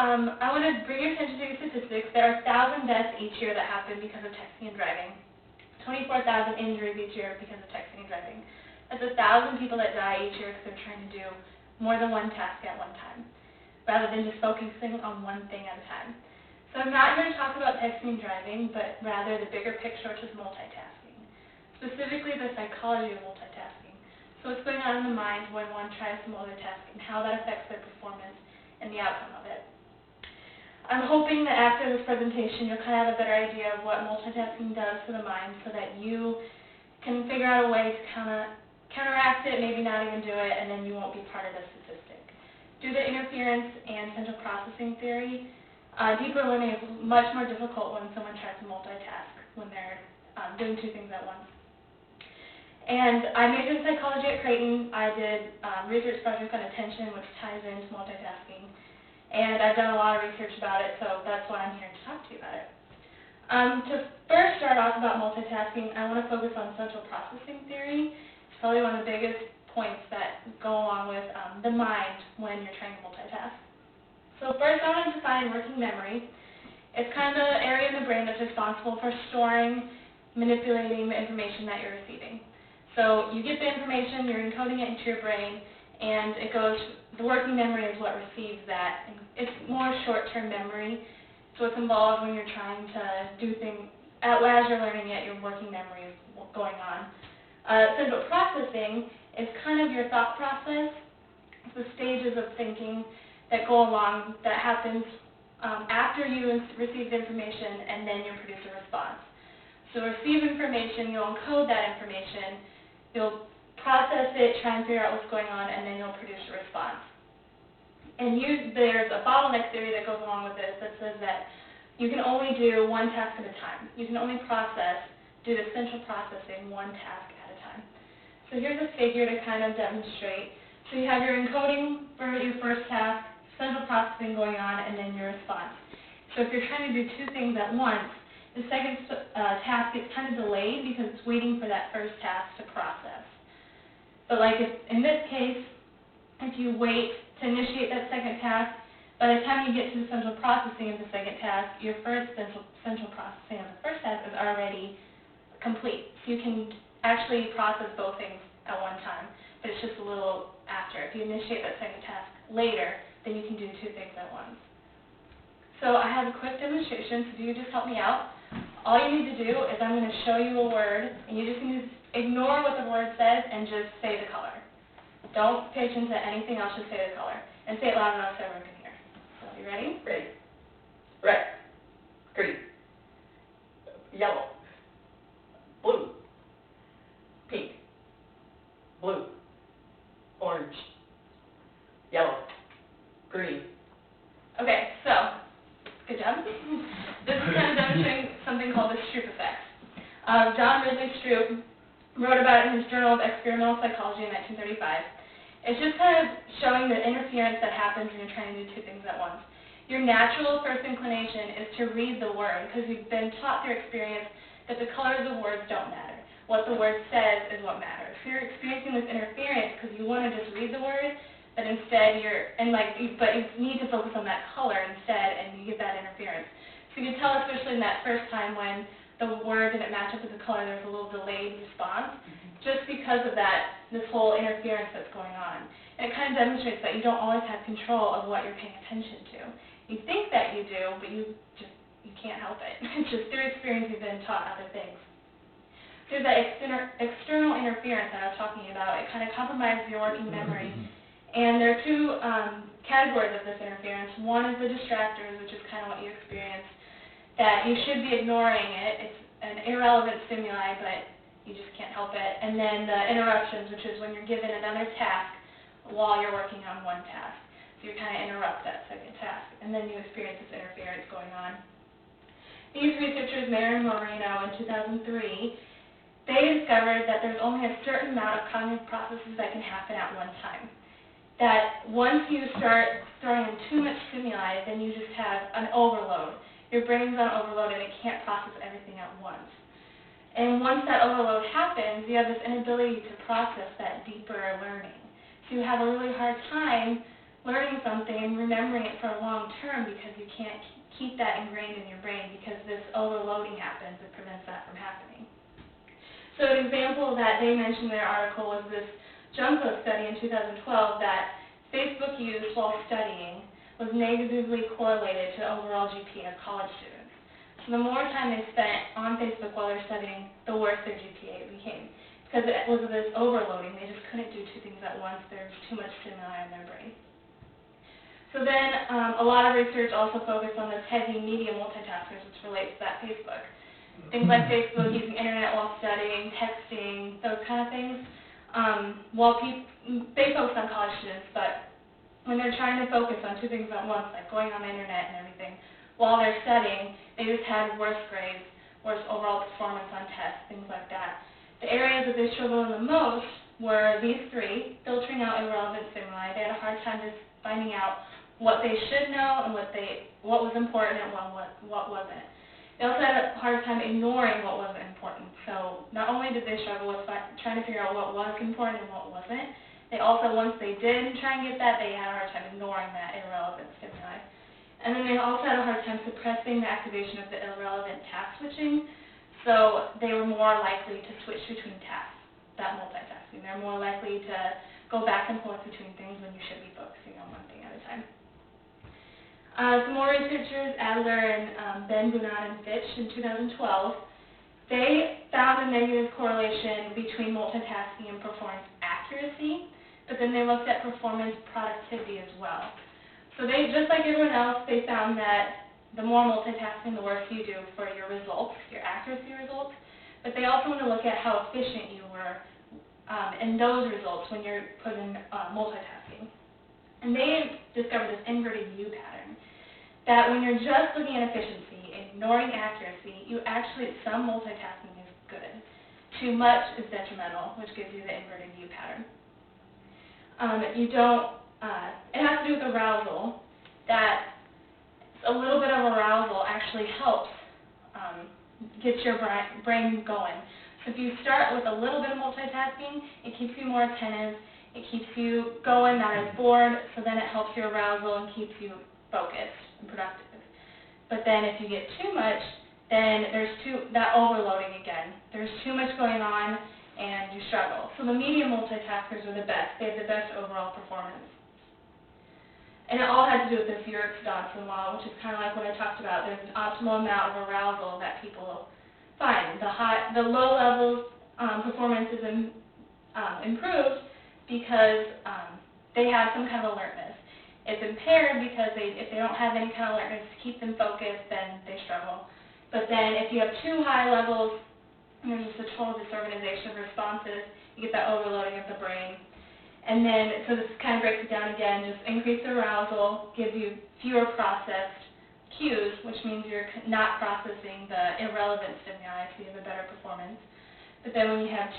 I want to bring your attention to these statistics. There are 1,000 deaths each year that happen because of texting and driving. 24,000 injuries each year because of texting and driving. That's 1,000 people that die each year because they're trying to do more than one task at one time, rather than just focusing on one thing at a time. So I'm not going to talk about texting and driving, but rather the bigger picture, which is multitasking. Specifically, the psychology of multitasking. So what's going on in the mind when one tries to multitask and how that affects their performance and the outcome of it. I'm hoping that after this presentation you'll kind of have a better idea of what multitasking does to the mind so that you can figure out a way to counteract it, maybe not even do it, and then you won't be part of the statistic. Due to interference and central processing theory, deeper learning is much more difficult when someone tries to multitask, when they're doing two things at once. And I majored in psychology at Creighton. I did a research project on attention, which ties into multitasking. And I've done a lot of research about it, so that's why I'm here to talk to you about it. To first start off about multitasking, I want to focus on central processing theory. It's probably one of the biggest points that go along with the mind when you're trying to multitask. So first I want to define working memory. It's kind of the area in the brain that's responsible for storing, manipulating the information that you're receiving. So you get the information, you're encoding it into your brain, and it goes, the working memory is what receives that. And it's more short-term memory, so it's involved when you're trying to do things, as you're learning it, your working memory is going on. Central processing is kind of your thought process. It's the stages of thinking that go along, that happens after you receive the information, and then you produce a response. So receive information, you'll encode that information, you'll process it, try and figure out what's going on, and then you'll produce a response. And there's a bottleneck theory that goes along with this that says that you can only do one task at a time. You can only do the central processing one task at a time. So here's a figure to kind of demonstrate. So you have your encoding for your first task, central processing going on, and then your response. So if you're trying to do two things at once, the second task gets kind of delayed because it's waiting for that first task to process. But like in this case, if you wait to initiate that second task, by the time you get to the central processing of the second task, your first central processing of the first task is already complete. So you can actually process both things at one time, but it's just a little after. If you initiate that second task later, then you can do two things at once. So I have a quick demonstration, so if you could just help me out. All you need to do is I'm going to show you a word, and you just need to ignore what the word says and just say the color. Don't pay attention to anything else, just say the color. And say it loud enough so everyone can hear. So, you ready? Ready. Red. Green. Yellow. Blue. Pink. Blue. Orange. Yellow. Green. Okay, so, good job. This is kind of demonstrating something called the Stroop effect. John Ridley Stroop wrote about it in his Journal of Experimental Psychology in 1935. It's just kind of showing the interference that happens when you're trying to do two things at once. Your natural first inclination is to read the word because you've been taught through experience that the colors of words don't matter. What the word says is what matters. So you're experiencing this interference because you want to just read the word, but instead but you need to focus on that color instead, and you get that interference. So you can tell, especially in that first time when the word didn't match up with the color, there's a little delayed response, just because of this whole interference that's going on. And it kind of demonstrates that you don't always have control of what you're paying attention to. You think that you do, but you can't help it. It's just through experience you've been taught other things. There's that external interference that I was talking about. It kind of compromises your working memory. And there are two categories of this interference. One is the distractors, which is kind of what you experience, that you should be ignoring it. It's an irrelevant stimuli, but you just can't help it. And then the interruptions, which is when you're given another task while you're working on one task. So you kind of interrupt that second task, and then you experience this interference going on. These researchers, Mayer and Moreno, in 2003, they discovered that there's only a certain amount of cognitive processes that can happen at one time. That once you start throwing in too much stimuli, then you just have an overload. Your brain's on overload and it can't process everything at once. And once that overload happens, you have this inability to process that deeper learning. So you have a really hard time learning something, remembering it for a long term because you can't keep that ingrained in your brain because this overloading happens. It prevents that from happening. So an example that they mentioned in their article was this Junko study in 2012 that Facebook use while studying was negatively correlated to overall GPA of college students. So the more time they spent on Facebook while they're studying, the worse their GPA became. Because it was this overloading, they just couldn't do two things at once. There was too much stimuli in their brain. So then a lot of research also focused on this heavy media multitaskers, which relates to that Facebook. Things like Facebook, using internet while studying, texting, those kind of things. They focus on college students, but when they're trying to focus on two things at once, like going on the internet and everything, while they're studying, they just had worse grades, worse overall performance on tests, things like that. The areas that they struggled the most were these three: filtering out irrelevant stimuli. They had a hard time just finding out what they should know and what was important and what wasn't. They also had a hard time ignoring what wasn't important. So not only did they struggle with trying to figure out what was important and what wasn't, they also, once they did try and get that, they had a hard time ignoring that irrelevant stimuli. And then they also had a hard time suppressing the activation of the irrelevant task switching, so they were more likely to switch between tasks, that multitasking. They're more likely to go back and forth between things when you should be focusing on one thing at a time. Some more researchers, Adler and Ben Bunan and Fitch, in 2012, they found a negative correlation between multitasking and performance accuracy, but then they looked at performance productivity as well. So they, just like everyone else, they found that the more multitasking, the worse you do for your results, your accuracy results, but they also want to look at how efficient you were in those results when you're put in multitasking. And they discovered this inverted U pattern, that when you're just looking at efficiency, ignoring accuracy, some multitasking is good. Too much is detrimental, which gives you the inverted U pattern. It has to do with arousal, that a little bit of arousal actually helps get your brain going. So if you start with a little bit of multitasking, it keeps you more attentive, it keeps you going, not as bored, so then it helps your arousal and keeps you focused and productive. But then if you get too much, then there's that overloading again. There's too much going on and you struggle. So the medium multitaskers are the best. They have the best overall performance. And it all has to do with this Yerkes-Dodson law, which is kind of like what I talked about. There's an optimal amount of arousal that people find. The low levels performance is improved because they have some kind of alertness. It's impaired because if they don't have any kind of alertness to keep them focused, then they struggle. But then if you have too high levels, there's just a total disorganization of responses. You get that overloading of the brain. And then, so this kind of breaks it down again, just increased arousal, gives you fewer processed cues, which means you're not processing the irrelevant stimuli, so you have a better performance. But then when you have